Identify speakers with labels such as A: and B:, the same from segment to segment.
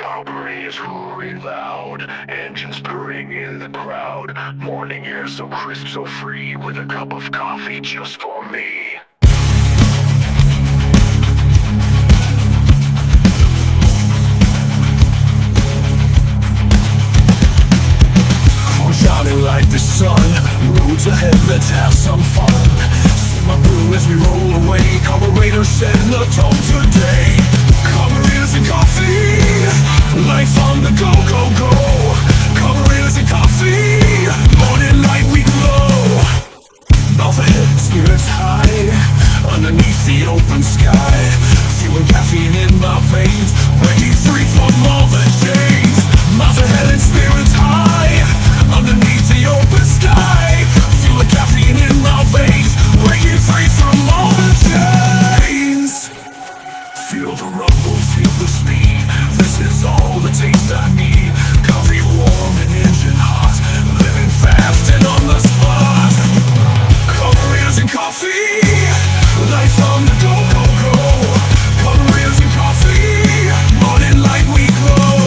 A: Operating is roaring loud, engines purring in the crowd. Morning air so crisp, so free, with a cup of coffee just for me. Shining like the sun, roads ahead, let's have some fun. See my crew as we roll away, carburetor setting the tone today. Carburetors and coffee, life on the go, go, go. Carburetors and coffee, morning light we glow. Mouth ahead, spirits high, underneath the open sky. Feeling caffeine in my veins, ready free from all the days. Mouth ahead and spirits high, underneath the open sky. Feel the caffeine in my veins, breaking free from all the chains. Feel the rumble, feel the speed. This is all the taste I need. Coffee warm and engine hot, living fast and on the spot. Carburetors and coffee, life on the go, go, go. Carburetors and coffee, morning light we glow.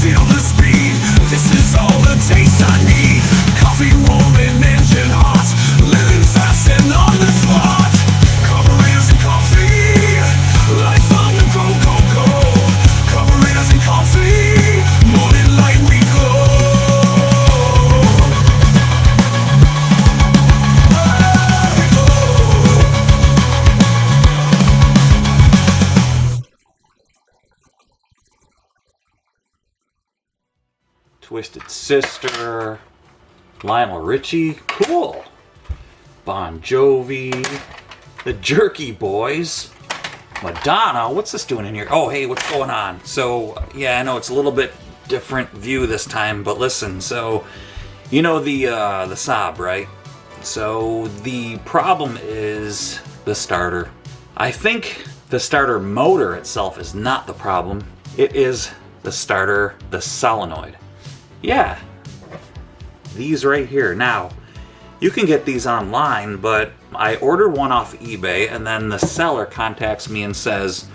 A: Feel the speed, this is all the taste I need. Coffee warm and engine hot, living fast and on the spot. Carburetors and coffee, life on the go, go, go. Carburetors and coffee, morning light we glow.
B: Twisted Sister, Lionel Richie, cool. Bon Jovi, the Jerky Boys, Madonna. What's this doing in here? Oh, hey, what's going on? So, yeah, I know it's a little bit different view this time, but listen. So, you know the Saab, right? So the problem is the starter. I think the starter motor itself is not the problem. It is the starter, the solenoid. Yeah, these right here. Now, you can get these online, but I ordered one off eBay, and then the seller contacts me and says,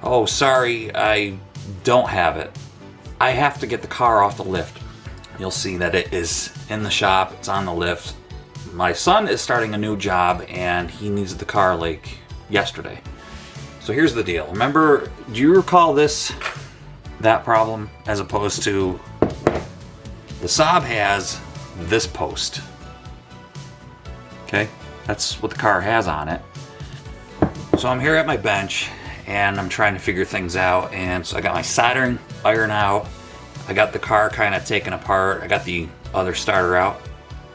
B: oh, sorry, I don't have it. I have to get the car off the lift. You'll see that it is in the shop, it's on the lift. My son is starting a new job, and he needs the car like yesterday. So here's the deal. Remember, do you recall that problem, as opposed to the Saab has this post. Okay, that's what the car has on it. So I'm here at my bench and I'm trying to figure things out, and so I got my soldering iron out. I got the car kind of taken apart. I got the other starter out.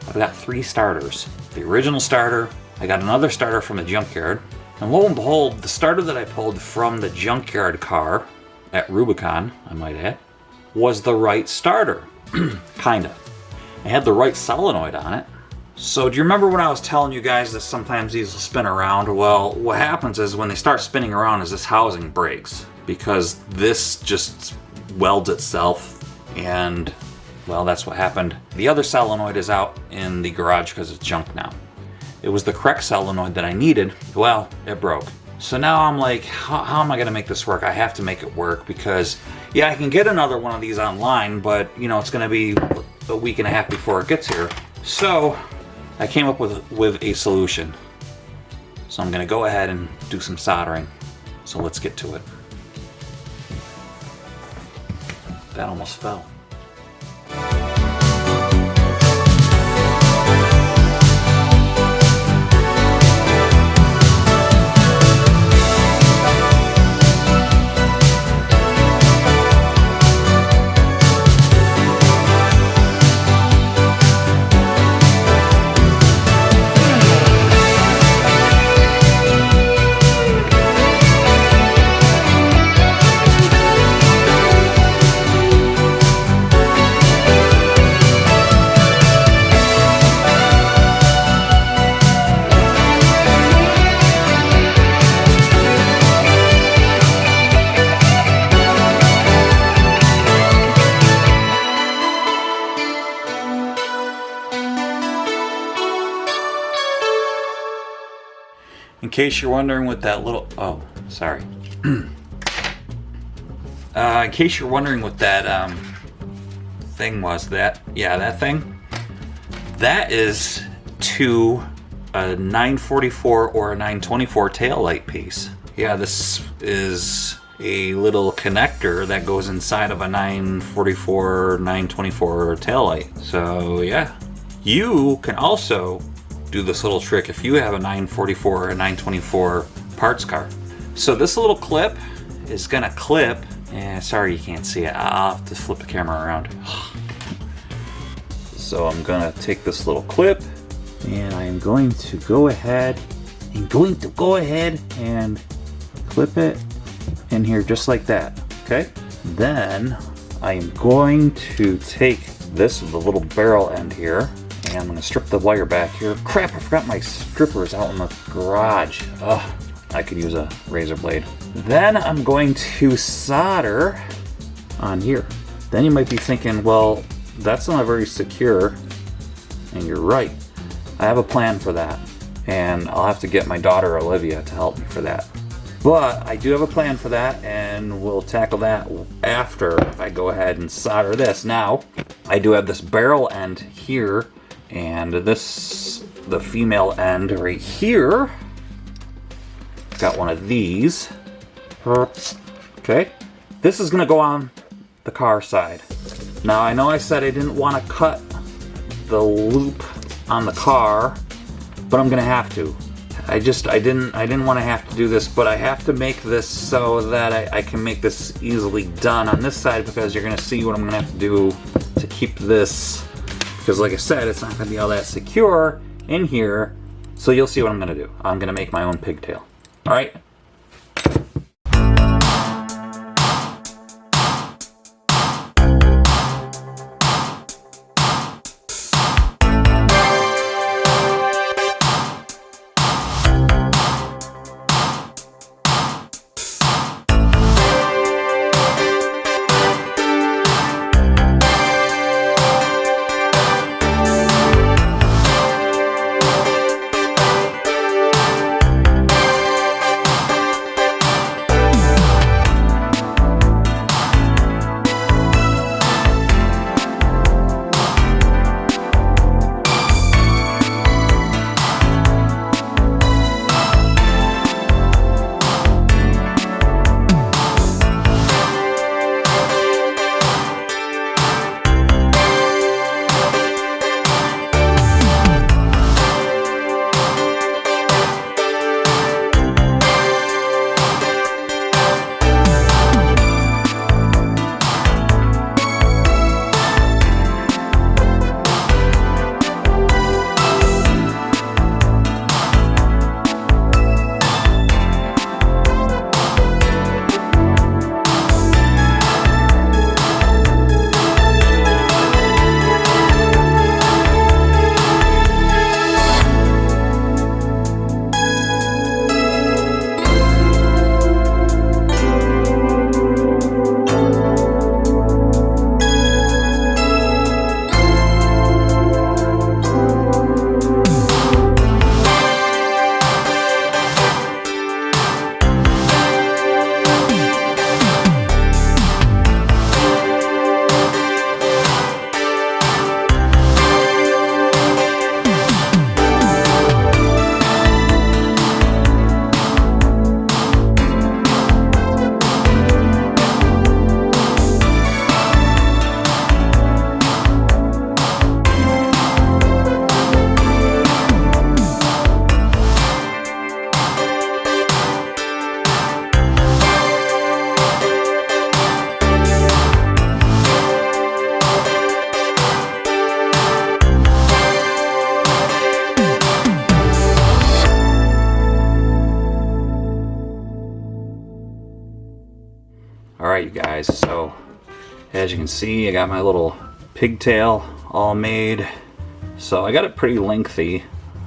B: I've got 3 starters. The original starter, I got another starter from the junkyard, and lo and behold, the starter that I pulled from the junkyard car at Rubicon, I might add, was the right starter. Kinda. It had the right solenoid on it. So do you remember when I was telling you guys that sometimes these will spin around? Well, what happens is when they start spinning around is this housing breaks, because this just welds itself, and well, that's what happened. The other solenoid is out in the garage because it's junk now. It was the correct solenoid that I needed. Well, it broke. So now I'm like, how am I going to make this work? I have to make it work, because yeah, I can get another one of these online, but you know, it's going to be a week and a half before it gets here. So I came up with a solution. So I'm going to go ahead and do some soldering. So let's get to it. That almost fell. In case you're wondering what that little, oh, sorry. In case you're wondering what that thing was, that thing, that is to a 944 or a 924 taillight piece. Yeah, this is a little connector that goes inside of a 944, 924 taillight. So yeah, you can also do this little trick if you have a 944 or a 924 parts car. So this little clip is gonna clip, sorry you can't see it, I'll have to flip the camera around. So I'm gonna take this little clip and I'm going to go ahead and clip it in here just like that, okay? Then I'm going to take the little barrel end here, and I'm gonna strip the wire back here. Crap, I forgot my strippers out in the garage. Ugh, I could use a razor blade. Then I'm going to solder on here. Then you might be thinking, well, that's not very secure, and you're right. I have a plan for that, and I'll have to get my daughter Olivia to help me for that. But I do have a plan for that, and we'll tackle that after I go ahead and solder this. Now, I do have this barrel end here, and this, the female end right here. Got one of these. Okay, this is gonna go on the car side. Now, I know I said I didn't want to cut the loop on the car, but I'm gonna have to. I didn't want to have to do this, but I have to make this so that I can make this easily done on this side, because you're gonna see what I'm gonna have to do to keep this, because like I said, it's not gonna be all that secure in here. So you'll see what I'm gonna do. I'm gonna make my own pigtail. All right. Alright you guys, so as you can see, I got my little pigtail all made. So I got it pretty lengthy,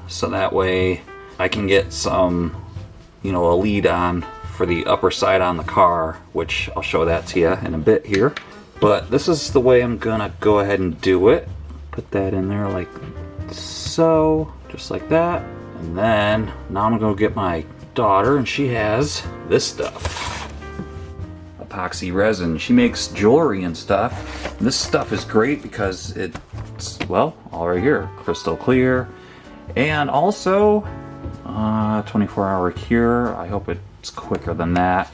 B: so that way I can get some, a lead on for the upper side on the car, which I'll show that to you in a bit here. But this is the way I'm gonna go ahead and do it. Put that in there like so, just like that. And then now I'm gonna go get my daughter, and she has this stuff. Epoxy resin. She makes jewelry and stuff. And this stuff is great because it's, well, all right here, crystal clear. And also 24-hour cure. I hope it's quicker than that.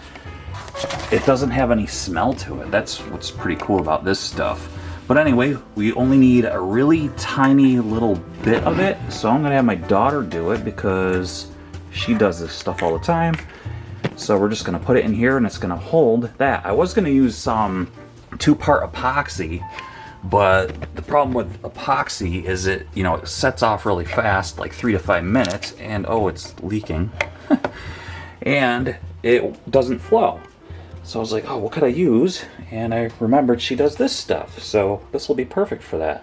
B: It doesn't have any smell to it. That's what's pretty cool about this stuff. But anyway, we only need a really tiny little bit of it. So I'm gonna have my daughter do it because she does this stuff all the time. So we're just gonna put it in here and it's gonna hold that. I was gonna use some 2-part epoxy, but the problem with epoxy is it sets off really fast, like 3 to 5 minutes, and oh, it's leaking. And it doesn't flow. So I was like, oh, what could I use? And I remembered she does this stuff, so this will be perfect for that.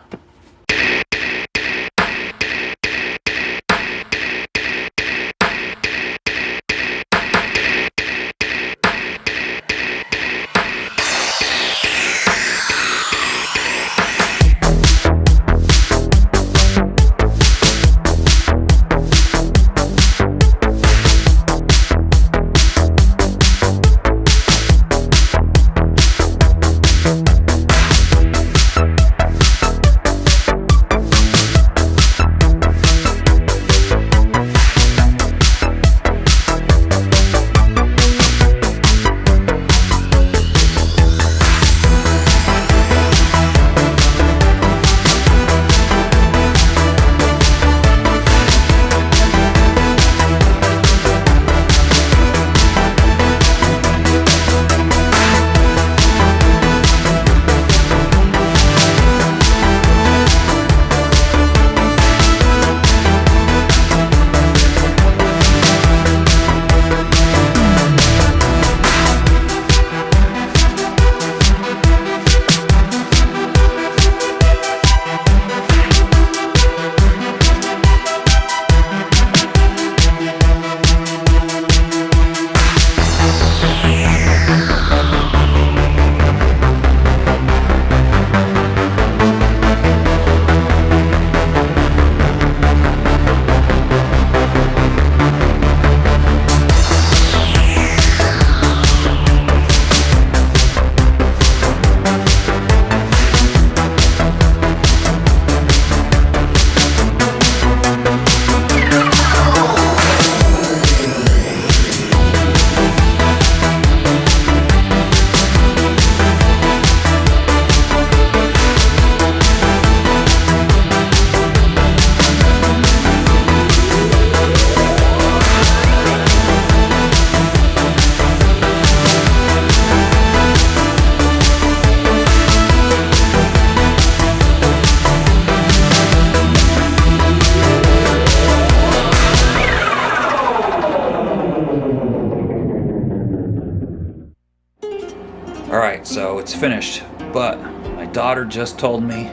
B: Alright, so it's finished, but my daughter just told me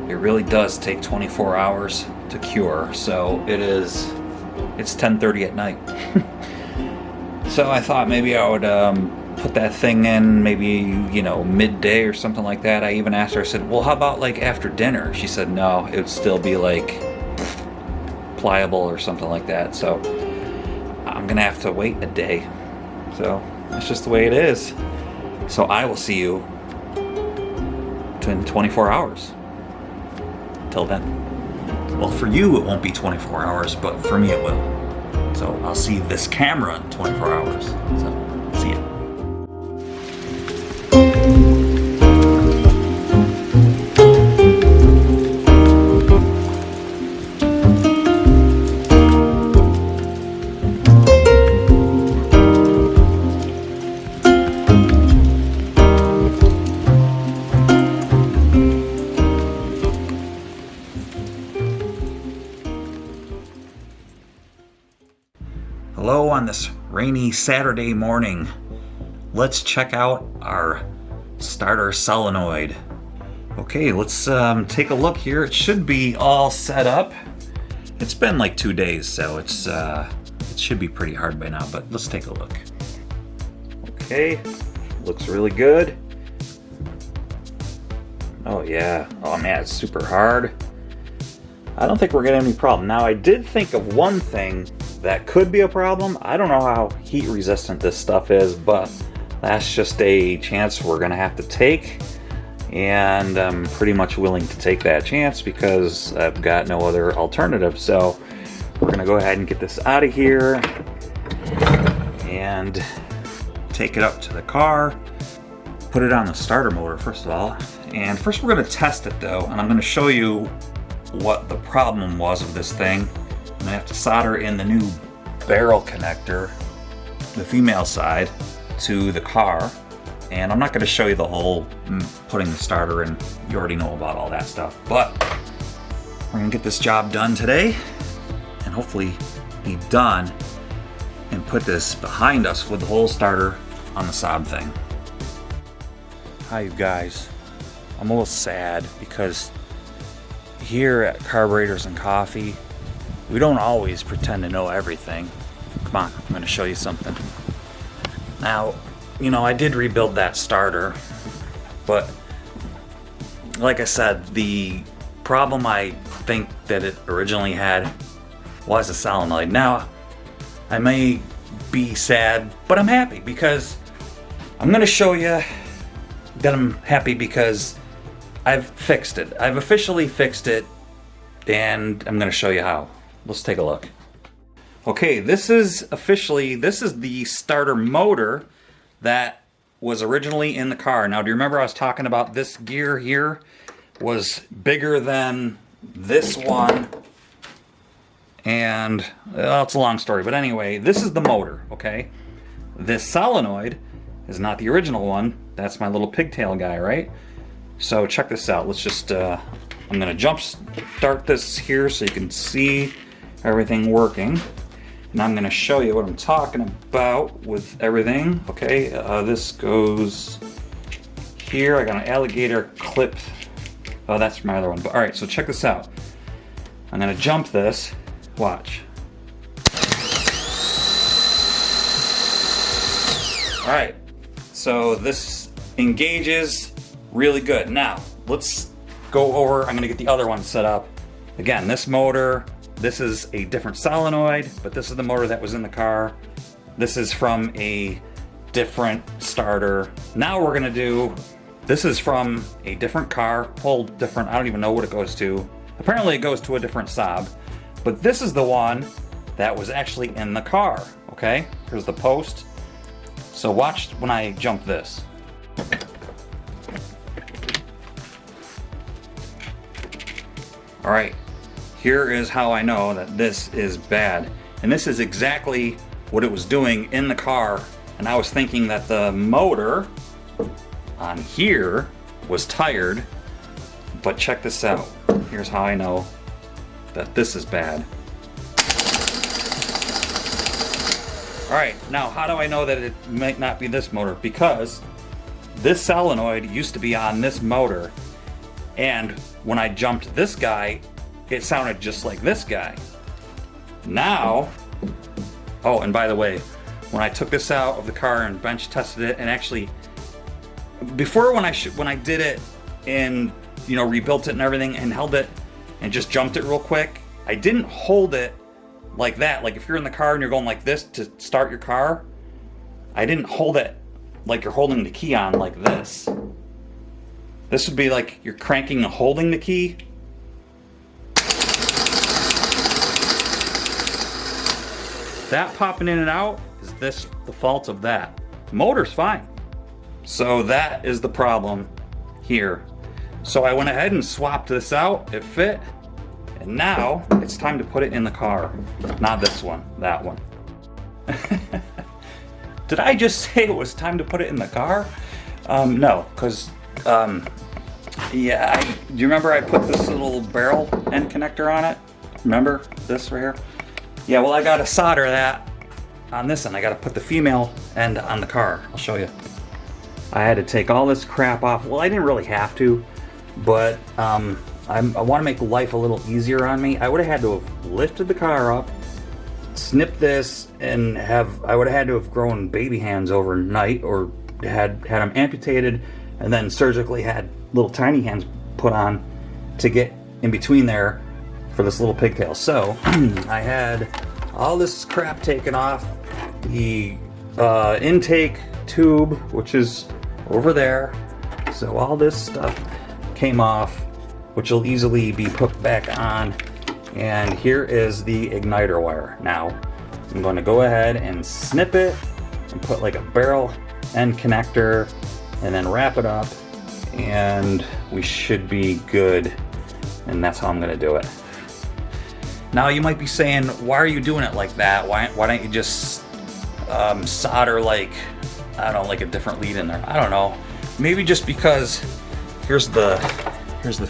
B: it really does take 24 hours to cure, so it's 10:30 at night. So I thought maybe I would put that thing in maybe, midday or something like that. I even asked her, I said, well, how about like after dinner? She said no, it would still be like pliable or something like that, so I'm gonna have to wait a day. So that's just the way it is. So I will see you in 24 hours. Till then. Well, for you it won't be 24 hours, but for me it will. So I'll see this camera in 24 hours. So, see ya. Hello on this rainy Saturday morning. Let's check out our starter solenoid. Okay, let's take a look here. It should be all set up. It's been like 2 days, so it should be pretty hard by now, but let's take a look. Okay, looks really good. Oh yeah, oh man, it's super hard. I don't think we're getting any problem. Now, I did think of one thing that could be a problem. I don't know how heat resistant this stuff is, but that's just a chance we're gonna have to take. And I'm pretty much willing to take that chance because I've got no other alternative. So we're gonna go ahead and get this out of here and take it up to the car, put it on the starter motor first of all. And first we're gonna test it though, and I'm gonna show you what the problem was of this thing. I'm gonna have to solder in the new barrel connector, the female side, to the car. And I'm not gonna show you the whole putting the starter in. You already know about all that stuff. But we're gonna get this job done today and hopefully be done and put this behind us with the whole starter on the Saab thing. Hi you guys. I'm a little sad because here at Carburetors and Coffee, we don't always pretend to know everything. Come on, I'm gonna show you something. Now, you know, I did rebuild that starter, but like I said, the problem I think that it originally had was a solenoid. Now, I may be sad, but I'm happy because I'm gonna show you that I'm happy because I've fixed it. I've officially fixed it, and I'm gonna show you how. Let's take a look. Okay, this is the starter motor that was originally in the car. Now, do you remember I was talking about this gear here was bigger than this one? And, well, it's a long story, but anyway, this is the motor, okay? This solenoid is not the original one. That's my little pigtail guy, right? So check this out. Let's just, I'm gonna jump start this here so you can see everything working. And I'm gonna show you what I'm talking about with everything. Okay, this goes here. I got an alligator clip. Oh, that's my other one. But all right, so check this out. I'm gonna jump this. Watch. All right, so this engages really good. Now, let's go over, I'm gonna get the other one set up. Again, this motor, this is a different solenoid, but this is the motor that was in the car. This is from a different starter. Now we're gonna do, this is from a different car, whole different, I don't even know what it goes to. Apparently it goes to a different Saab, but this is the one that was actually in the car, okay? Here's the post. So watch when I jump this. All right, here is how I know that this is bad. And this is exactly what it was doing in the car. And I was thinking that the motor on here was tired, but check this out. Here's how I know that this is bad. All right, now how do I know that it might not be this motor? Because this solenoid used to be on this motor, and when I jumped this guy, it sounded just like this guy. Now, oh, and by the way, when I took this out of the car and bench tested it, and actually, before when I did it and, you know, rebuilt it and everything and held it and just jumped it real quick, I didn't hold it like that. Like if you're in the car and you're going like this to start your car, I didn't hold it like you're holding the key on like this. This would be like you're cranking and holding the key. That popping in and out is the fault of that. Motor's fine. So that is the problem here. So I went ahead and swapped this out, it fit, and now it's time to put it in the car. Not this one, that one. Did I just say it was time to put it in the car? No, because, yeah, do you remember I put this little barrel end connector on it? Remember this right here? Yeah, well, I gotta solder that on this end. I gotta put the female end on the car. I'll show you. I had to take all this crap off. Well, I didn't really have to, but I want to make life a little easier on me. I would have had to have lifted the car up, snipped this, and I would have had to have grown baby hands overnight, or had them amputated, and then surgically had little tiny hands put on to get in between there for this little pigtail. So I had all this crap taken off, the intake tube, which is over there. So all this stuff came off, which will easily be put back on. And here is the igniter wire. Now I'm going to go ahead and snip it and put like a barrel end connector and then wrap it up, and we should be good. And that's how I'm going to do it. Now you might be saying, why are you doing it like that? Why don't you just solder like, I don't know, like a different lead in there? I don't know. Maybe just because here's the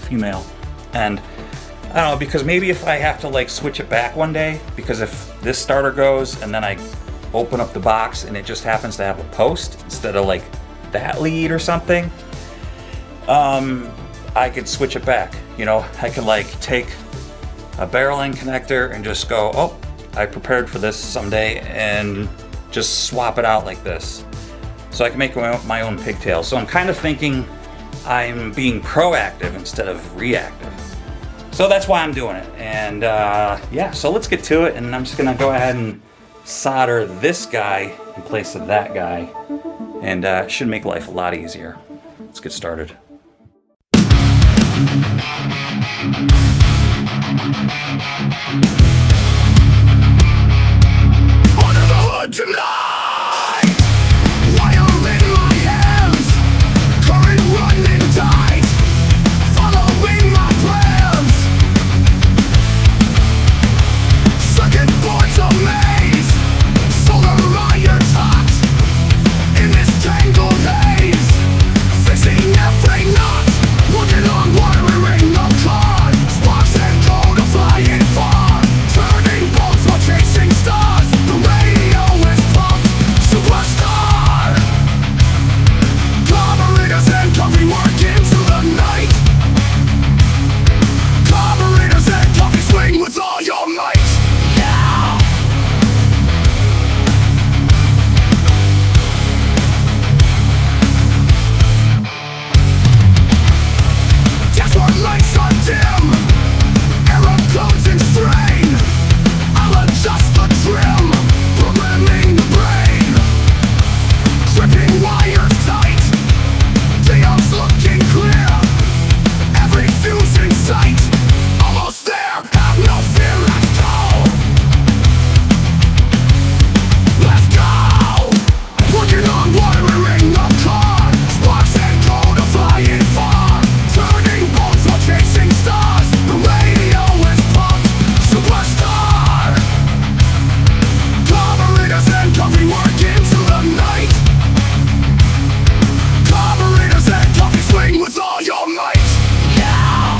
B: female, and I don't know, because maybe if I have to like switch it back one day, because if this starter goes and then I open up the box and it just happens to have a post instead of like that lead or something, I could switch it back. You know, I could like take a barrel end connector and just go, oh, I prepared for this someday, and just swap it out like this. So I can make my own pigtail. So I'm kind of thinking I'm being proactive instead of reactive. So that's why I'm doing it. And yeah, so let's get to it. And I'm just gonna go ahead and solder this guy in place of that guy. And it should make life a lot easier. Let's get started.
A: Under the hood tonight, wild in my hands, current running tight, following my plans. Second board's a maze, solar iron hot, in this tangled haze, fixing every knot, working on wiring the car, sparks and cold are flying far, turning bolts while chasing stars. The radio is pumped, superstar. Carburetors and coffee work into the night. Carburetors and coffee swing with all your might. Yeah. Dashboard lights are dim, error codes and strain. I'll adjust the trim, programming the brain. Gripping wires tight, diodes looking clear. Every fuse in sight, almost there, have no fear, let's go. Let's go. Working on wiring the car, sparks and cold are flying far, turning bolts while chasing stars. The radio is pumped, superstar. Carburetors and coffee work into the night. Carburetors and coffee swing with all your might. Yeah.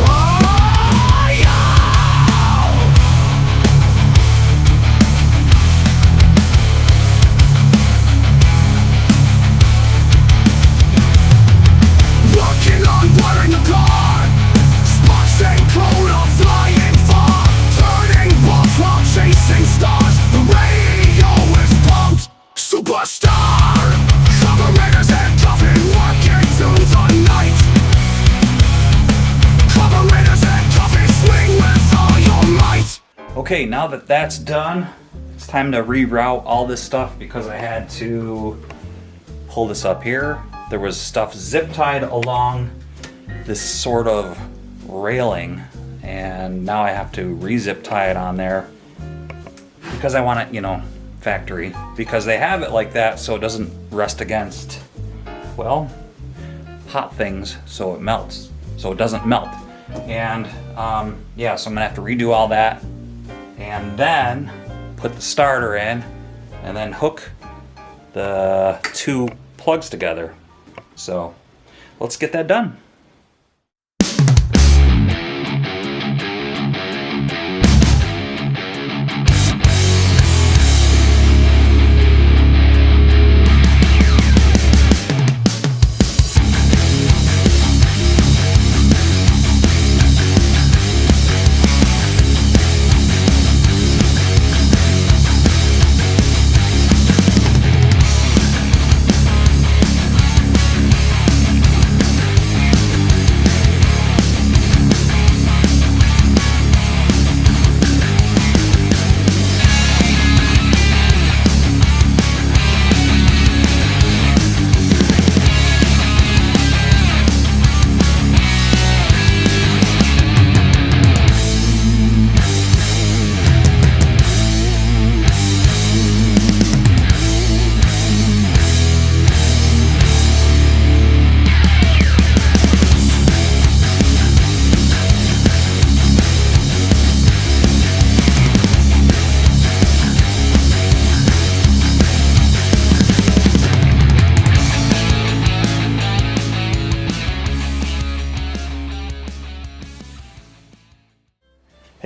A: Oh, yeah. Working on wiring the car, sparks and cold are flying far, turning bolts while chasing stars. The radio is pumped, superstar. Carburetors and coffee working to the night. Carburetors and coffee swing with all your might.
B: Okay, now that that's done, it's time to reroute all this stuff because I had to pull this up here. There was stuff zip tied along this sort of railing, and now I have to re-zip tie it on there because I want it, you know, factory, because they have it like that so it doesn't rest against, well, hot things, so it melts, so it doesn't melt. And yeah, so I'm gonna have to redo all that and then put the starter in and then hook the two plugs together. So let's get that done.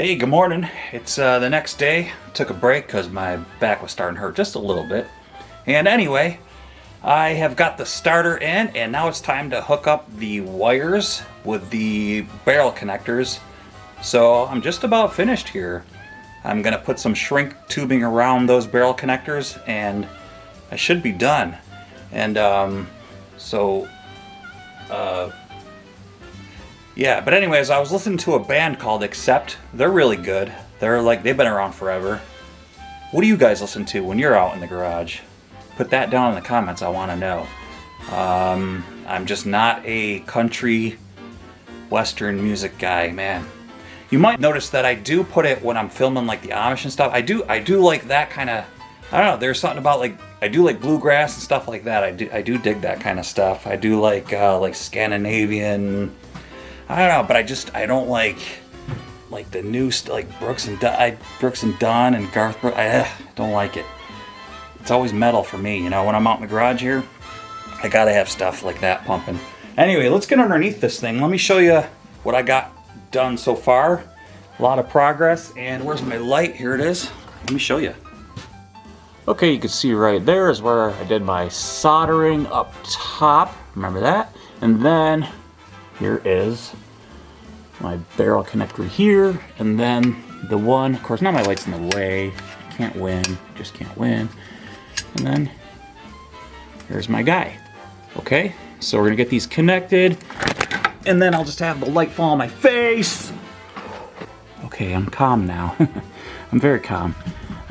B: Hey, good morning. It's the next day. Took a break because my back was starting to hurt just a little bit. And anyway, I have got the starter in, and now it's time to hook up the wires with the barrel connectors. So I'm just about finished here. I'm gonna put some shrink tubing around those barrel connectors, and I should be done. And yeah, but anyways, I was listening to a band called Accept. They're really good. They've been around forever. What do you guys listen to when you're out in the garage? Put that down in the comments, I want to know. I'm just not a country western music guy, man. You might notice that I do put it when I'm filming like the Amish and stuff. I do like that kind of, I don't know, there's something about like, I do like bluegrass and stuff like that. I do dig that kind of stuff. I do like Scandinavian, I don't know, but I don't like the new like Brooks and Dunn and Garth Brooks. I don't like it. It's always metal for me, you know. When I'm out in the garage here, I gotta have stuff like that pumping. Anyway, let's get underneath this thing. Let me show you what I got done so far. A lot of progress. And where's my light? Here it is. Let me show you. Okay, you can see right there is where I did my soldering up top. Remember that? And then here is my barrel connector here, and then the one, of course, now my light's in the way. Can't win, just can't win. And then here's my guy. Okay, so we're gonna get these connected, and then I'll just have the light fall on my face. Okay, I'm calm now. I'm very calm.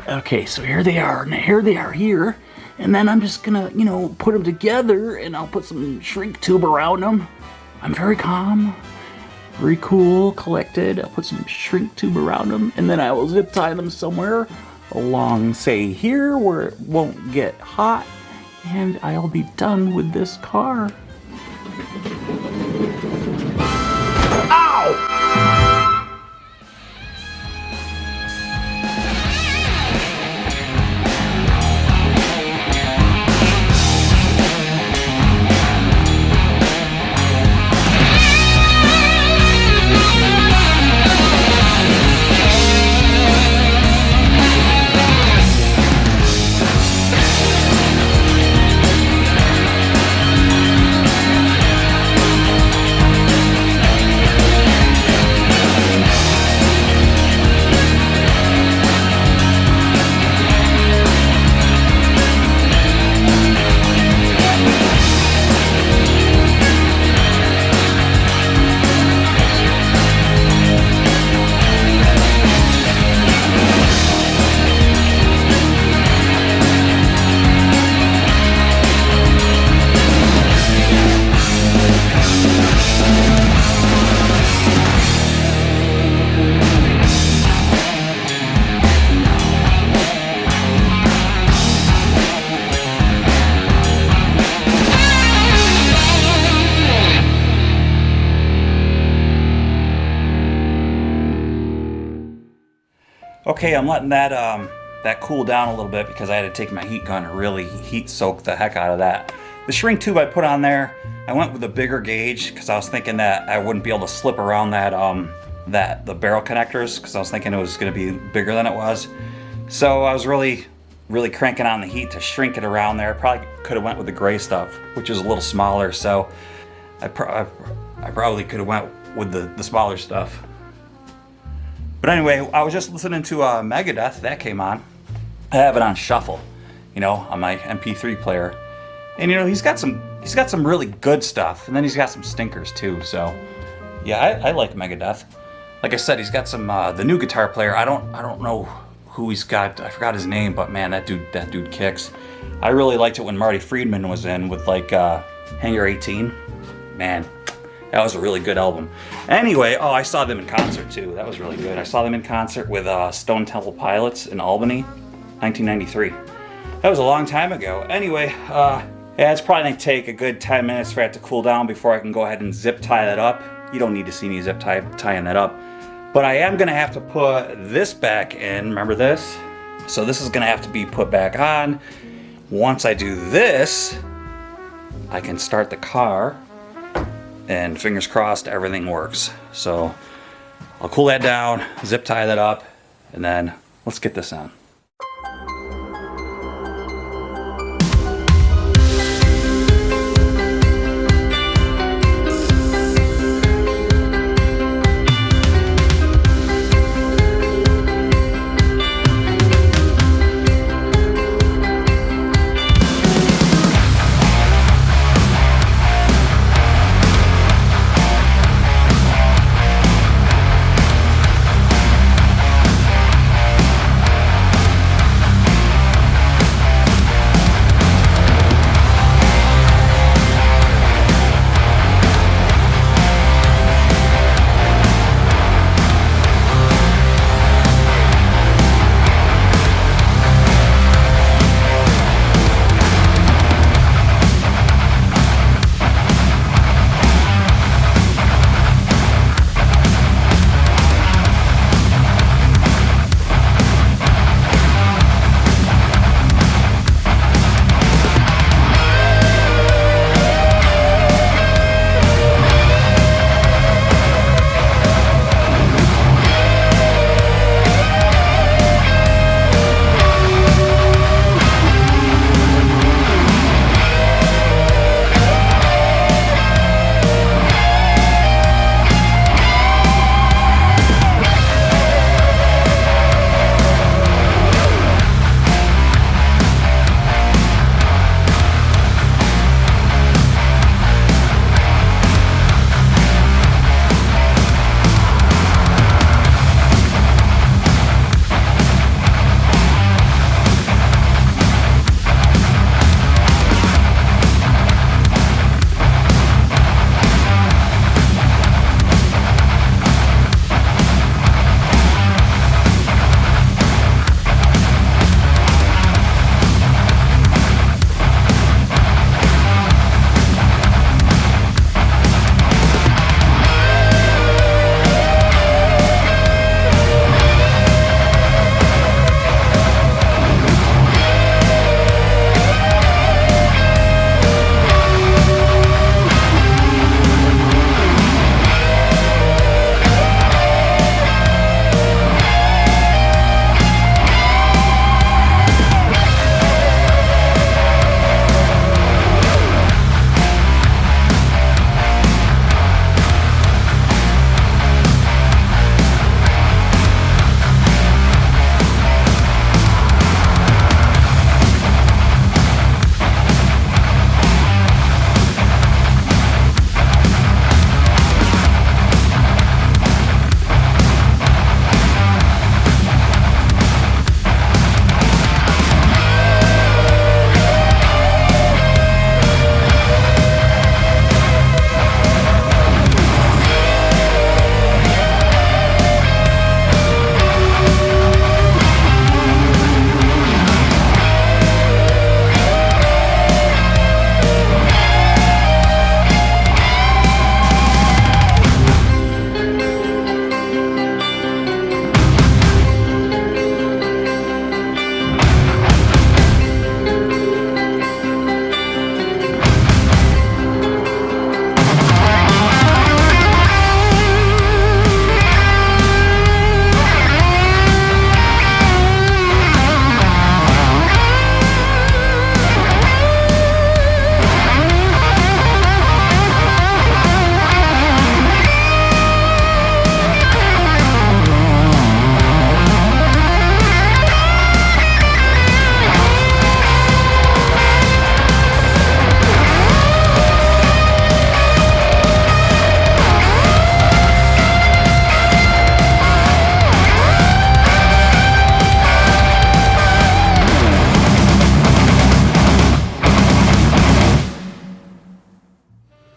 B: Okay, so here they are, and here they are here. And then I'm just gonna, you know, put them together, and I'll put some shrink tube around them. I'm very calm, very cool, collected. I'll put some shrink tube around them, and then I will zip tie them somewhere along, say here, where it won't get hot, and I'll be done with this car. Ow! Okay, I'm letting that cool down a little bit because I had to take my heat gun and really heat soak the heck out of that. The shrink tube I put on there, I went with a bigger gauge because I was thinking that I wouldn't be able to slip around the barrel connectors because I was thinking it was going to be bigger than it was. So I was really cranking on the heat to shrink it around there. Probably could have went with the gray stuff, which is a little smaller. So I probably could have went with the smaller stuff. But anyway, I was just listening to Megadeth. That came on. I have it on shuffle, you know, on my MP3 player. And you know, he's got some really good stuff, and then he's got some stinkers too. So yeah, I like Megadeth. Like I said, he's got some the new guitar player. I don't know who he's got. I forgot his name, but man, that dude kicks. I really liked it when Marty Friedman was in with like Hangar 18. Man, that was a really good album. Anyway, I saw them in concert too. That was really good. I saw them in concert with Stone Temple Pilots in Albany, 1993. That was a long time ago. Anyway, yeah, it's probably gonna take a good 10 minutes for it to cool down before I can go ahead and zip tie that up. You don't need to see me zip tying that up. But I am gonna have to put this back in, remember this? So this is gonna have to be put back on. Once I do this, I can start the car, and fingers crossed everything works. So I'll cool that down, zip tie that up, and then let's get this on.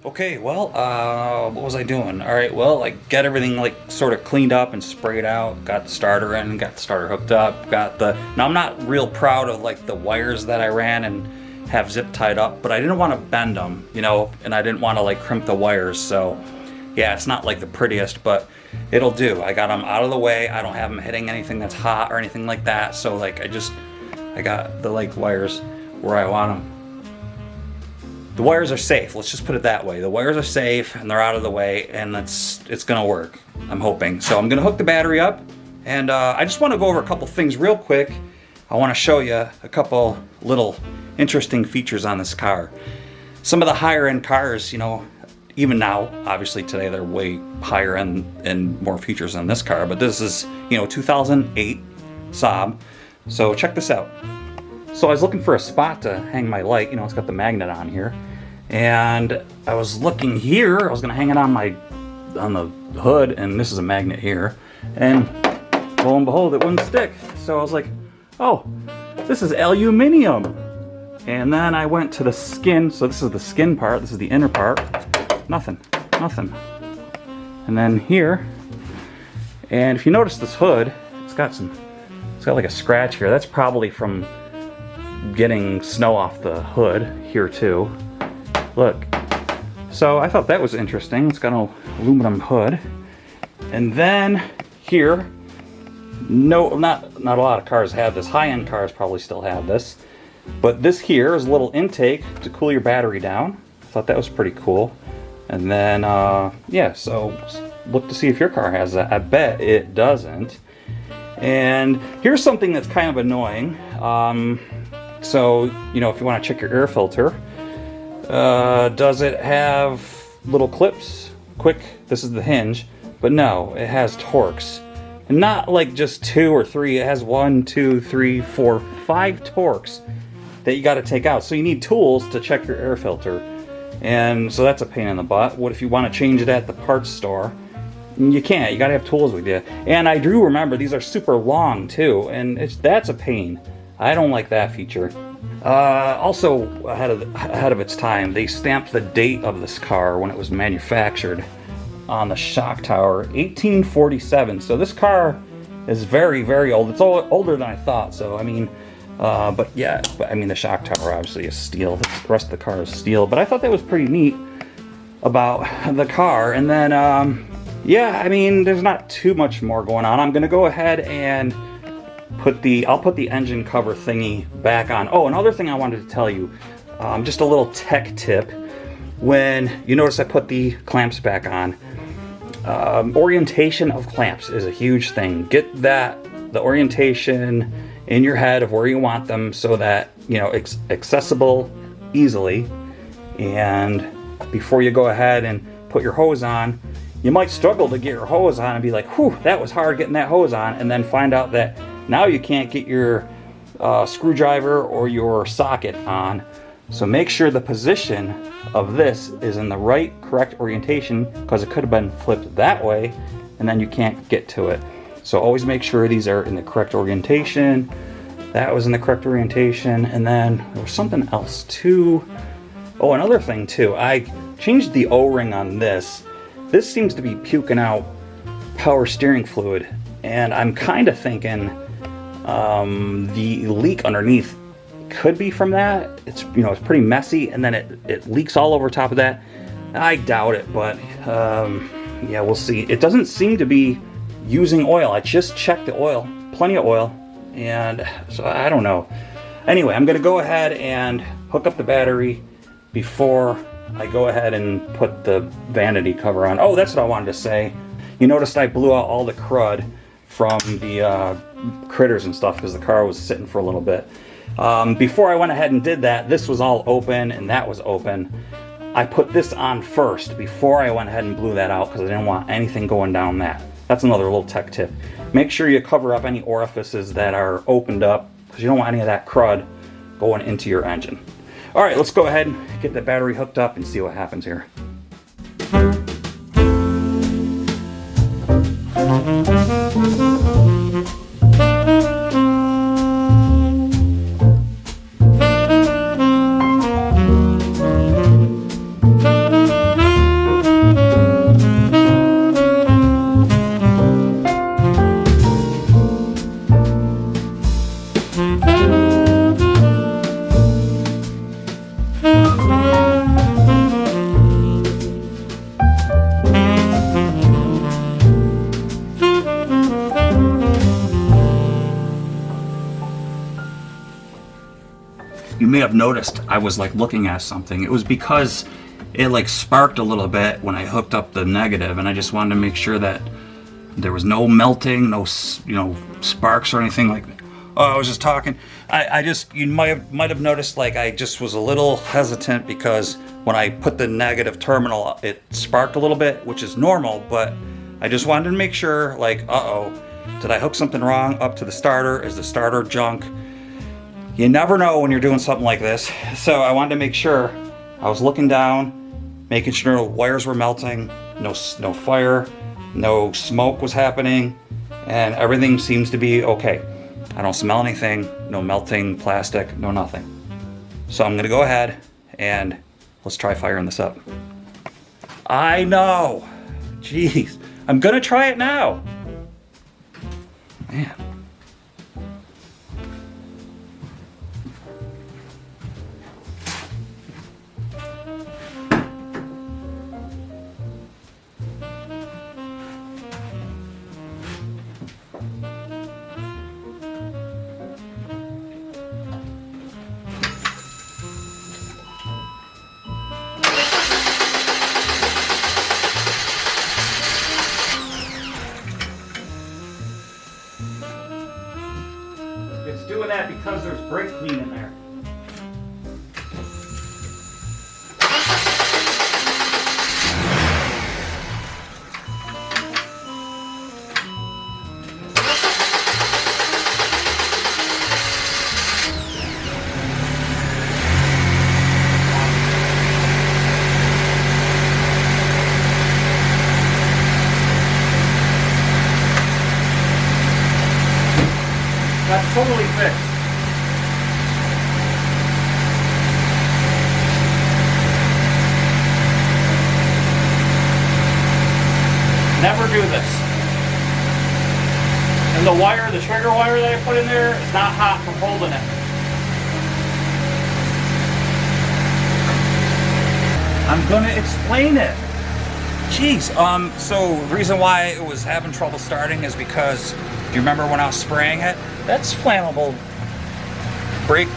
B: Okay, well, what was I doing? All right, well, I got everything like sort of cleaned up and sprayed out. Got the starter in, got the starter hooked up. Got the. Now I'm not real proud of like the wires that I ran and have zip tied up, but I didn't want to bend them, you know, and I didn't want to like crimp the wires. So, yeah, it's not like the prettiest, but it'll do. I got them out of the way. I don't have them hitting anything that's hot or anything like that. So like I got the like wires where I want them. the wires are safe. Let's just put it that way. The wires are safe and they're out of the way, and it's gonna work, I'm hoping. So I'm gonna hook the battery up, and I just wanna go over a couple things real quick. I wanna show you a couple little interesting features on this car. Some of the higher end cars, you know, even now, obviously today they're way higher end and more features than this car, but this is, you know, 2008 Saab. So check this out. So I was looking for a spot to hang my light, you know, it's got the magnet on here. And I was looking here, I was gonna hang it on the hood, and this is a magnet here. And lo and behold, it wouldn't stick. So I was like, oh, this is aluminum. And then I went to the skin, so this is the skin part, this is the inner part. Nothing. And then here, and if you notice this hood, it's got like a scratch here. That's probably from getting snow off the hood here too. Look. So I thought that was interesting. It's got an aluminum hood. And then here, no, not a lot of cars have this. High-end cars probably still have this. But this here is a little intake to cool your battery down. I thought that was pretty cool. And then, yeah, so look to see if your car has that. I bet it doesn't. And here's something that's kind of annoying. So, you know, if you want to check your air filter, does it have little clips? Quick, this is the hinge. But no, it has Torx. And not like just 2 or 3, it has 1, 2, 3, 4, 5 Torx that you got to take out. So you need tools to check your air filter. And so that's a pain in the butt. What if you want to change it at the parts store? You can't. You got to have tools with you. And I do remember these are super long too, and that's a pain. I don't like that feature. Also, ahead of its time, they stamped the date of this car when it was manufactured on the shock tower, 1847. So this car is very, very old. It's older than I thought. So I mean. But I mean, the shock tower obviously is steel. The rest of the car is steel. But I thought that was pretty neat about the car. And then, yeah, I mean, there's not too much more going on. I'm gonna go ahead and I'll put the engine cover thingy back on. Oh, another thing I wanted to tell you, just a little tech tip. When you notice I put the clamps back on, orientation of clamps is a huge thing. Get the orientation in your head of where you want them so that, you know, it's accessible easily. And before you go ahead and put your hose on, you might struggle to get your hose on and be like, whew, that was hard getting that hose on, and then find out that now you can't get your screwdriver or your socket on. So make sure the position of this is in the right, correct orientation, because it could have been flipped that way and then you can't get to it. So always make sure these are in the correct orientation. That was in the correct orientation. And then there was something else too. Oh, another thing too. I changed the O-ring on this. This seems to be puking out power steering fluid. And I'm kind of thinking the leak underneath could be from that. It's, you know, it's pretty messy, and then it leaks all over top of that. I doubt it, but yeah, we'll see. It doesn't seem to be using oil. I just checked the oil, plenty of oil, and so I don't know. Anyway, I'm gonna go ahead and hook up the battery before I go ahead and put the vanity cover on. Oh, that's what I wanted to say. You noticed I blew out all the crud from the critters and stuff because the car was sitting for a little bit. Before I went ahead and did that, this was all open and that was open. I put this on first before I went ahead and blew that out because I didn't want anything going down that. That's another little tech tip. Make sure you cover up any orifices that are opened up because you don't want any of that crud going into your engine. All right, let's go ahead and get the battery hooked up and see what happens here. you may have noticed I was like looking at something. It was because it like sparked a little bit when I hooked up the negative, and I just wanted to make sure that there was no melting, no, you know, sparks or anything like that. Oh, I was just talking. I just, you might have noticed, like, I just was a little hesitant because when I put the negative terminal, it sparked a little bit, which is normal, but I just wanted to make sure, like, uh-oh, did I hook something wrong up to the starter? Is the starter junk? You never know when you're doing something like this. So I wanted to make sure. I was looking down, making sure no wires were melting, no fire, no smoke was happening, and everything seems to be okay. I don't smell anything, no melting plastic, no nothing. So I'm gonna go ahead and let's try firing this up. I know, jeez, I'm gonna try it now. Man. It's doing that because there's brake clean in there. That's totally fixed. Never do this. And the wire, the trigger wire that I put in there is not hot from holding it. I'm gonna explain it. Jeez, so the reason why it was having trouble starting is because, do you remember when I was spraying it? That's flammable brake.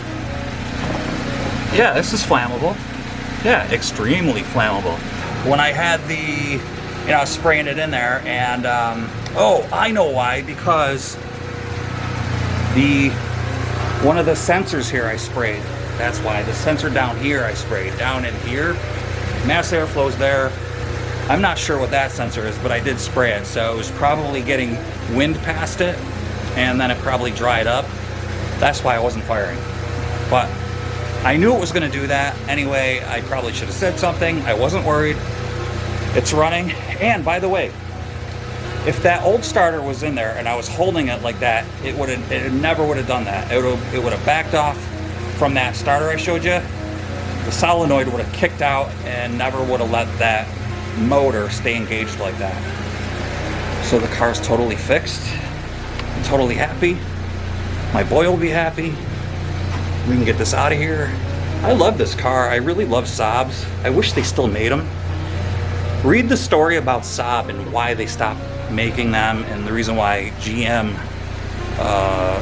B: Yeah, this is flammable. Yeah, extremely flammable. When I had the, you know, I was spraying it in there, and oh, I know why, because one of the sensors here I sprayed. That's why. The sensor down here I sprayed. Down in here, mass airflow's there. I'm not sure what that sensor is, but I did spray it, so it was probably getting wind past it, and then it probably dried up. That's why I wasn't firing. But I knew it was going to do that. Anyway, I probably should have said something. I wasn't worried. It's running. And by the way, if that old starter was in there and I was holding it like that, it never would have done that. It would have backed off from that starter I showed you. The solenoid would have kicked out and never would have let that motor stay engaged like that. So the car's totally fixed. I'm totally happy. My boy will be happy. We can get this out of here. I love this car. I really love Saabs. I wish they still made them. Read the story about Saab and why they stopped making them, and the reason why GM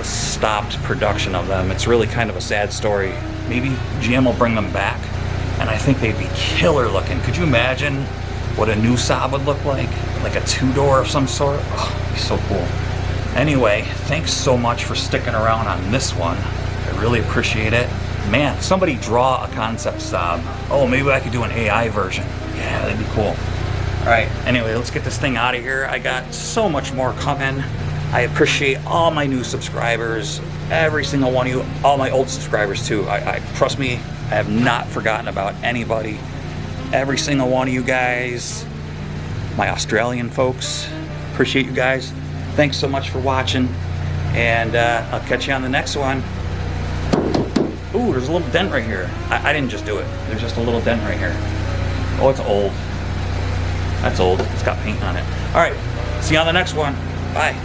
B: stopped production of them. It's really kind of a sad story. Maybe GM will bring them back, and I think they'd be killer looking. Could you imagine what a new Saab would look like? Like a two-door of some sort? Oh, it'd be so cool. Anyway, thanks so much for sticking around on this one. I really appreciate it. Man, somebody draw a concept Saab. Oh, maybe I could do an AI version. Yeah, that'd be cool. All right, anyway, let's get this thing out of here. I got so much more coming. I appreciate all my new subscribers, every single one of you, all my old subscribers too. I trust me, I have not forgotten about anybody. Every single one of you guys, my Australian folks, appreciate you guys. Thanks so much for watching, and I'll catch you on the next one. Ooh, there's a little dent right here. I didn't just do it. There's just a little dent right here. Oh, it's old. That's old. It's got paint on it. All right, see you on the next one. Bye.